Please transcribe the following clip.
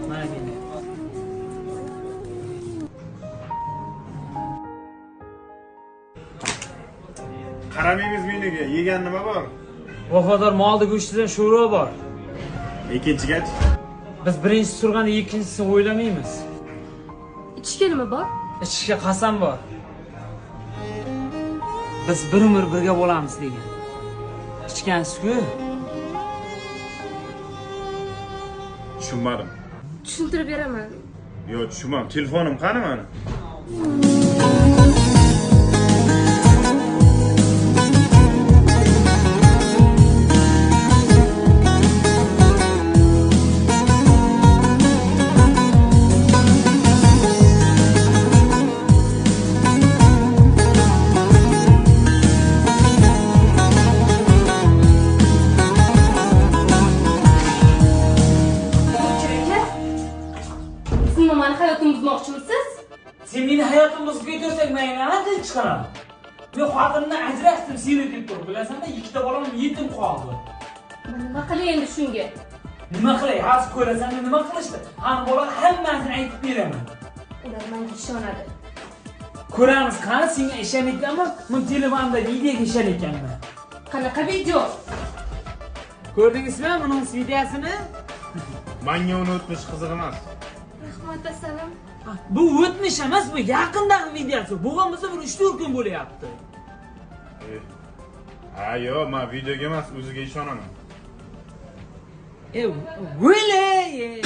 Mana meni. Qaramaymiz meniga. Yegan nima bor? Vafodor molni go'shtidan sho'ro bor. Ikkinchigachi? Biz birinchisi surganda ikkinchisini o'ylamaymiz. Ichishga nima bor? Ichishga qasam bor. Biz bir umr birga bo'lamiz degan. Ichgansiz-ku? Tushunmadim. Tushuntirib beraman. Yo'q, tushunmadim. Telefonim qani mani? Siz mani hayotimni buzmoqchimisiz? Sen meni hayotimni buzib ketarsang, men nimadan chiqaraman? Men xotinimdan ajrashdim, seni deb turib, bilasanmi? Ikkita bolam yetim qoldi. Nima qilay endi shunga? Nima qilay? Hozir ko'rasan, nima qilishdi? Qani bola hammasini aytib beraman. Ular menga ishonadi. Ko'ramiz, qani senga ishonayotganman, men telefonda videoga ishonayotganman. Qanaqa video? Ko'rdingizmi buning videosini? Menga uni o'tmish qiziq emas. Rahmat assalom. Bu o'tmish emas, bu yaqindagi videosi. Bo'lganmasa bir 3-4 kun bo'layapti. Ha, yo'q, men videoga emas, o'ziga ishonaman. Really?